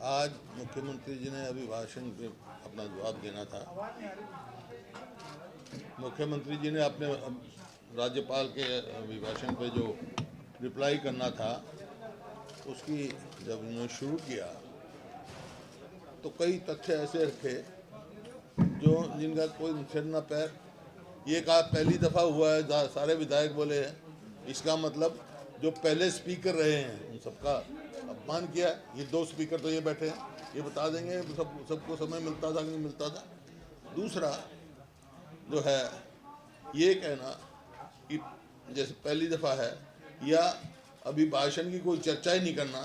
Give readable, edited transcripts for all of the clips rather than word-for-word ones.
आज मुख्यमंत्री जी ने अभिभाषण पे अपना जवाब देना था। मुख्यमंत्री जी ने अपने राज्यपाल के अभिभाषण पे जो रिप्लाई करना था उसकी जब उन्होंने शुरू किया तो कई तथ्य ऐसे रखे जो जिनका कोई सिर न पैर। ये कहा पहली दफ़ा हुआ है, सारे विधायक बोले हैं, इसका मतलब जो पहले स्पीकर रहे हैं उन सबका अपमान किया। ये दो स्पीकर तो ये बैठे हैं, ये बता देंगे सबको समय मिलता था कि नहीं मिलता था। दूसरा जो है ये कहना कि जैसे पहली दफ़ा है या अभिभाषण की कोई चर्चा ही नहीं करना,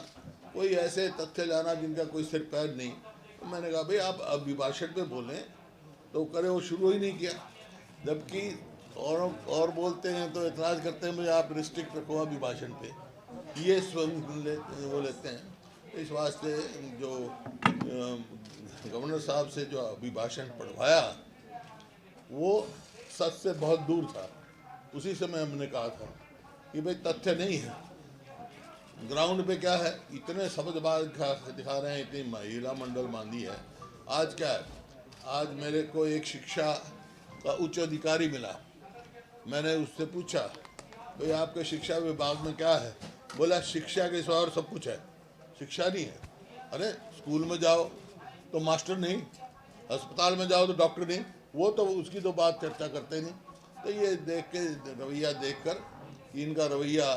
कोई ऐसे तथ्य लाना जिनका कोई सिर पैर नहीं। तो मैंने कहा भाई आप अभिभाषण पे बोलें तो करे, वो शुरू ही नहीं किया। जबकि और बोलते हैं तो एतराज़ करते हैं मुझे आप रिस्ट्रिक्ट रखो अभिभाषण पे, ये स्वयं वो लेते हैं। इस वास्ते जो गवर्नर साहब से जो अभिभाषण पढ़वाया वो सच से बहुत दूर था। उसी समय हमने कहा था कि भाई तथ्य नहीं है, ग्राउंड पे क्या है, इतने शब्दबाज दिखा रहे हैं, इतनी महिला मंडल बांधी है। आज क्या है, आज मेरे को एक शिक्षा का उच्च अधिकारी मिला। मैंने उससे पूछा भाई आपके शिक्षा विभाग में क्या है? बोला शिक्षा के सिवा और सब कुछ है, शिक्षा नहीं है। अरे स्कूल में जाओ तो मास्टर नहीं, अस्पताल में जाओ तो डॉक्टर नहीं, वो तो उसकी तो बात चर्चा करते नहीं। तो ये देख के रवैया देखकर कि इनका रवैया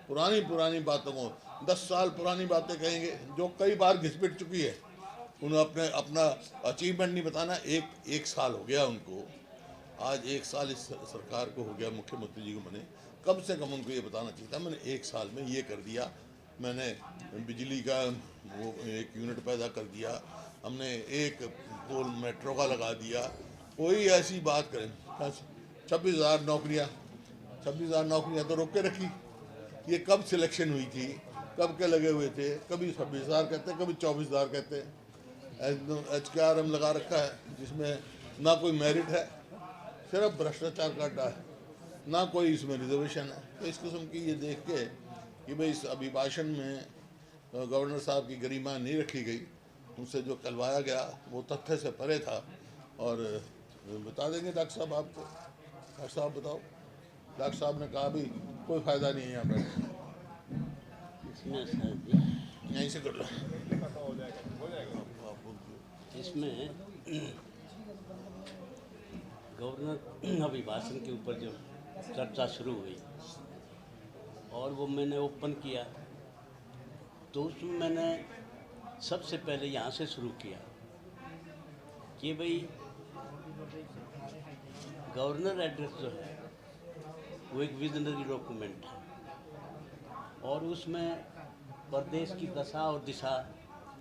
पुरानी बातों को 10 साल पुरानी बातें कहेंगे जो कई बार घिसपिट चुकी है। उन्हें अपना अचीवमेंट नहीं बताना। एक साल हो गया उनको, आज 1 साल इस सरकार को हो गया, मुख्यमंत्री जी को बने। कम से कम उनको ये बताना चाहिए था मैंने 1 साल में ये कर दिया, मैंने बिजली का वो 1 यूनिट पैदा कर दिया, हमने एक पोल मेट्रो का लगा दिया। कोई ऐसी बात करें 26,000 नौकरियाँ तो रोक के रखी। ये कब सिलेक्शन हुई थी, कब के लगे हुए थे? कभी 26,000 कहते हैं, कभी 24,000 कहते हैं। HKRM लगा रखा है जिसमें ना कोई मेरिट है, सिर्फ भ्रष्टाचार का अड्डा है, ना कोई इसमें रिजर्वेशन है। तो इस किस्म की ये देख के कि भाई इस अभिभाषण में गवर्नर साहब की गरिमा नहीं रखी गई, उनसे जो कहलवाया गया वो तथ्य से परे था। और बता देंगे डॉक्टर साहब आपको। डॉक्टर साहब बताओ। डॉक्टर साहब ने कहा भी कोई फ़ायदा नहीं है यहाँ पर, यहीं से कर लो। इसमें गवर्नर अभिभाषण के ऊपर जब चर्चा शुरू हुई और वो मैंने ओपन किया तो उसमें मैंने सबसे पहले यहाँ से शुरू किया कि भाई गवर्नर एड्रेस जो है वो एक विजनरी डॉक्यूमेंट है और उसमें प्रदेश की दशा और दिशा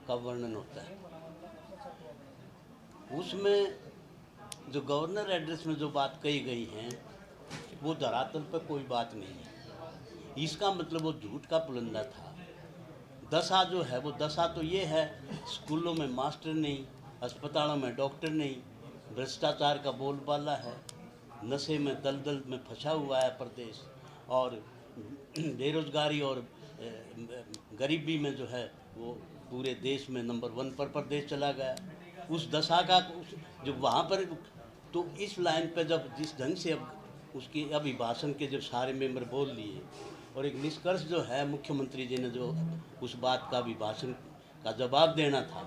का वर्णन होता है। उसमें जो गवर्नर एड्रेस में जो बात कही गई हैं वो धरातल पर कोई बात नहीं है। इसका मतलब वो झूठ का पुलंदा था। दशा जो है वो दशा तो ये है, स्कूलों में मास्टर नहीं, अस्पतालों में डॉक्टर नहीं, भ्रष्टाचार का बोलबाला है, नशे में दलदल में फंसा हुआ है प्रदेश, और बेरोजगारी और गरीबी में जो है वो पूरे देश में नंबर 1 पर प्रदेश चला गया। उस दशा का जो वहाँ पर, तो इस लाइन पे जब जिस ढंग से अब उसकी अभिभाषण के जब सारे मेंबर बोल लिए और एक निष्कर्ष जो है मुख्यमंत्री जी ने जो उस बात का अभिभाषण का जवाब देना था,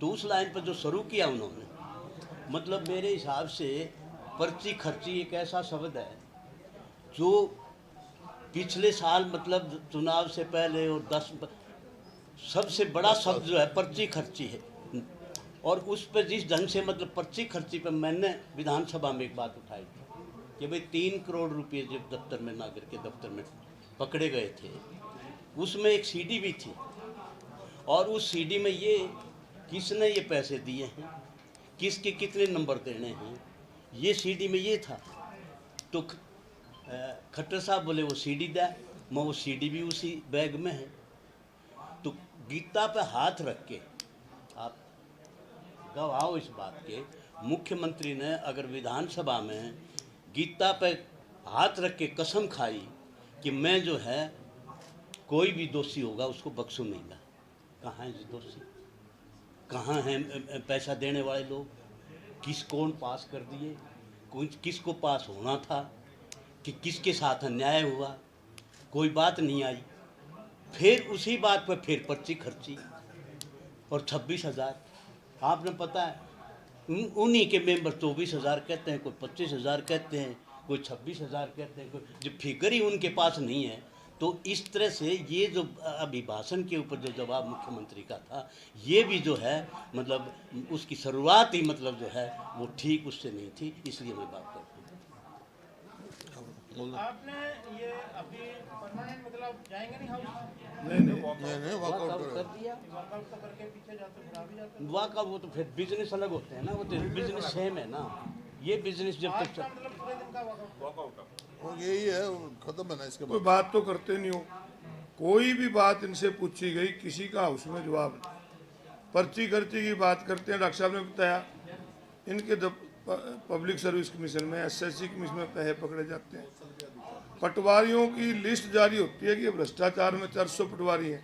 तो उस लाइन पर जो शुरू किया उन्होंने, मतलब मेरे हिसाब से पर्ची खर्ची एक ऐसा शब्द है जो पिछले साल मतलब चुनाव से पहले और 10 सबसे बड़ा शब्द जो है पर्ची खर्ची है। और उस पर जिस ढंग से मतलब पर्ची खर्ची पर मैंने विधानसभा में एक बात उठाई थी कि भाई 3 करोड़ रुपए जब दफ्तर में नागर के दफ्तर में पकड़े गए थे, उसमें एक सीडी भी थी और उस सीडी में ये किसने ये पैसे दिए हैं, किसके कितने नंबर देने हैं, ये सीडी में ये था। तो खट्टर साहब बोले वो सीडी दे, मैं वो सीडी भी उसी बैग में है। तो गीता पे हाथ रख के आप गवाह हो इस बात के, मुख्यमंत्री ने अगर विधानसभा में गीता पे हाथ रख के कसम खाई कि मैं जो है कोई भी दोषी होगा उसको बख्शूंगा, कहाँ है जी दोषी? कहाँ हैं पैसा देने वाले लोग, कौन पास कर दिए, किसको पास होना था, कि किसके साथ अन्याय हुआ, कोई बात नहीं आई। फिर उसी बात पर फिर पर्ची खर्ची और 26,000। आपने पता है उन्हीं के मेंबर 24,000 कहते हैं, कोई 25,000 कहते हैं, कोई 26,000 कहते हैं, कोई जब फिगर ही उनके पास नहीं है। तो इस तरह से ये जो अभिभाषण के ऊपर जो जवाब मुख्यमंत्री का था, ये भी जो है मतलब उसकी शुरुआत ही मतलब जो है वो ठीक उससे नहीं थी, इसलिए मैं बात करता हूँ। आपने ये अभी परमानेंट मतलब जाएंगे नहीं हाउस? नहीं वॉकआउट कर दिया। वर्कआउट तो करके पीछे जाते फिर आ भी जाते। वाकई वो तो फिर बिजनेस अलग होते हैं ना, वो तो बिजनेस सेम है ना। ये बिजनेस जब तक मतलब पूरे दिन का वर्कआउट। यही है, खत्म है ना इसके कोई बाद। बात तो करते नहीं हो, कोई भी बात इनसे पूछी गई किसी का हाउस में जवाब नहीं। पर्ची खर्ची की बात करते हैं। डॉक्टर साहब ने बताया इनके पब्लिक सर्विस कमीशन में, एसएससी कमीशन में पैसे पकड़े जाते हैं। पटवारियों की लिस्ट जारी होती है कि भ्रष्टाचार में 400 पटवारी हैं,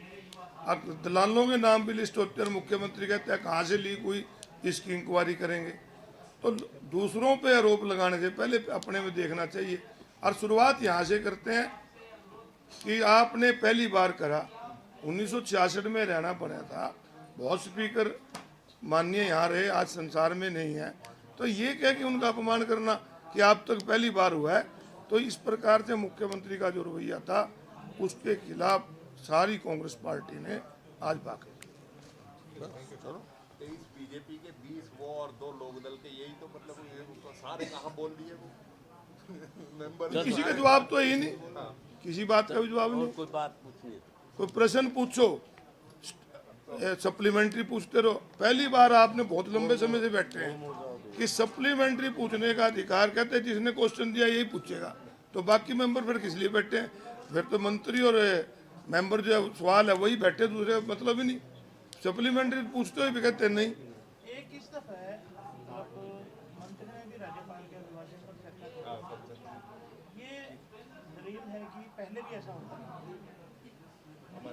अब दलालों के नाम भी लिस्ट होती है और मुख्यमंत्री कहते हैं कहाँ से लीक हुई, इसकी इंक्वायरी करेंगे। तो दूसरों पे आरोप लगाने से पहले अपने में देखना चाहिए। और शुरुआत यहाँ से करते हैं कि आपने पहली बार करा, 1966 में रहना पड़ा था, बहुत स्पीकर माननीय यहाँ रहे, आज संसार में नहीं है। तो ये क्या कि उनका अपमान करना कि आप तक पहली बार हुआ है। तो इस प्रकार से मुख्यमंत्री का जो रवैया था उसके खिलाफ सारी कांग्रेस पार्टी ने आज बात की। चलो 23 बीजेपी के 20 वो और 2 लोक दल के, यही तो मतलब ये तो सारे कहाँ बोल दिए वो मेंबर। किसी का जवाब तो है ही नहीं, किसी बात का भी जवाब और नहीं। कोई बात पूछनी है। कोई प्रश्न पूछो, सप्लीमेंट्री पूछते रहो। पहली बार आपने बहुत लंबे समय से बैठे हैं कि सप्लीमेंट्री पूछने का अधिकार, कहते हैं जिसने क्वेश्चन दिया यही पूछेगा, तो बाकी मेंबर फिर किस लिए बैठे हैं? फिर तो मंत्री और मेंबर जो सवाल है वही बैठे, दूसरे मतलब ही नहीं। सप्लीमेंट्री पूछते हुए भी कहते हैं नहीं। एक किस दफा है अब मंत्री ने भी राज्यपाल के अभिभाषण पर चर्चा की। ये दलील है कि पहले भी ऐसा होता है।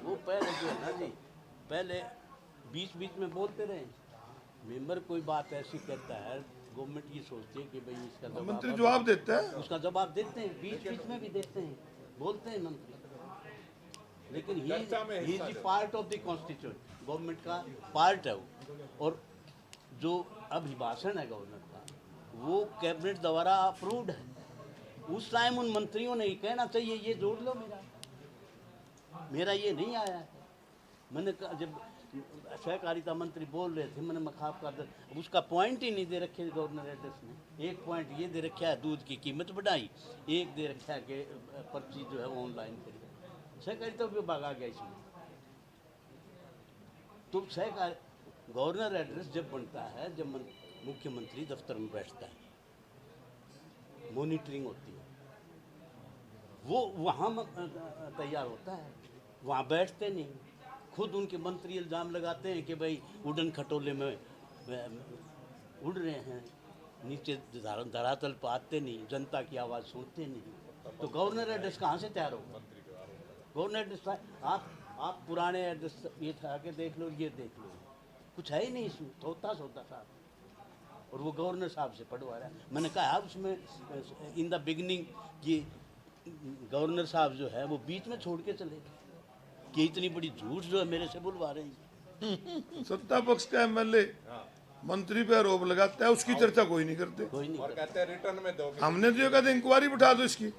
वो पहले जो है ना जी, पहले बीच बीच में बोलते रहे, मेंबर कोई बात ऐसी करता है, गवर्नमेंट ये सोचती है कि भाई इसका मंत्री जवाब देता है, उसका जवाब देते हैं, बीच बीच में भी देते हैं, बोलते हैं मंत्री। लेकिन he is part of the constitution, government का पार्ट है वो। और जो अभिभाषण है गवर्नर का वो कैबिनेट द्वारा अप्रूव्ड है। उस टाइम उन मंत्रियों ने कहना चाहिए ये जोड़ लो, मेरा ये नहीं आया है। मैंने जब सहकारिता मंत्री बोल रहे थे, मैंने मखाब का उसका पॉइंट ही नहीं दे रखे गवर्नर एड्रेस में। एक पॉइंट ये दे रखा है दूध की कीमत बढ़ाई, एक दे रखा है कि पर्ची जो है वो ऑनलाइन करी। सहकारिता विभाग आ गया इसमें। तो गवर्नर एड्रेस जब बनता है, जब मुख्यमंत्री दफ्तर में बैठता है, मॉनिटरिंग होती है, वो वहाँ तैयार होता है, वहाँ बैठते नहीं। खुद उनके मंत्री इल्ज़ाम लगाते हैं कि भाई उड़न खटोले में उड़ रहे हैं, नीचे धरातल पर आते नहीं, जनता की आवाज़ सुनते नहीं। तो गवर्नर एड्रेस कहाँ से तैयार होगा? गवर्नर एड्रेस आप पुराने एड्रेस ये था कि देख लो, ये देख लो, कुछ है ही नहीं इसमें, सोता साहब। और वो गवर्नर साहब से पढ़वा रहा है। मैंने कहा उसमें इन द बिगनिंग कि गवर्नर साहब जो है वो बीच में छोड़ के चले कि इतनी बड़ी झूठ जो है मेरे से बुलवा रहे हैं। सत्ता पक्ष का एमएलए मंत्री पे आरोप लगाता है, उसकी चर्चा कोई नहीं करते। कोई नहीं और कहते हैं रिटर्न में दोगे। हमने जो कहते इंक्वायरी बिठा दो इसकी,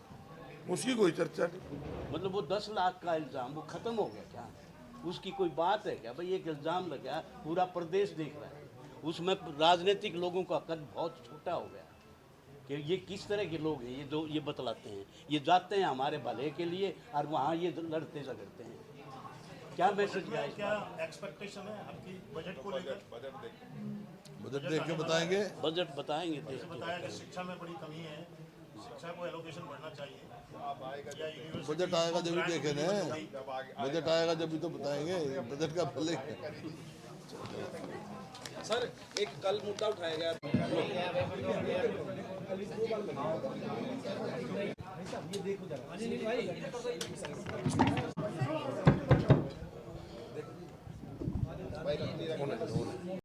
उसकी कोई चर्चा नहीं। मतलब वो 10 लाख का इल्ज़ाम वो ख़त्म हो गया क्या? उसकी कोई बात है क्या? भाई एक इल्ज़ाम लगा, पूरा प्रदेश देख रहा है, उसमें राजनीतिक लोगों का कद बहुत छोटा हो गया कि ये किस तरह के लोग हैं, ये जो ये बतलाते हैं, ये जाते हैं हमारे भले के लिए और वहाँ ये लड़ते झगड़ते हैं। क्या मैसेज गया? क्या एक्सपेक्टेशन है आपकी बजट को लेकर? बजट देख के बताएंगे। बजट बताएंगे देख जैसे के। बताया कि शिक्षा में बड़ी कमी है, शिक्षा को एलोकेशन बढ़ना चाहिए, या यूनिवर्सिटी बजट आएगा जब भी देखें ना, बजट आएगा जब भी तो बताएंगे। बजट का पहले सर एक कल मुद्दा उठाया गया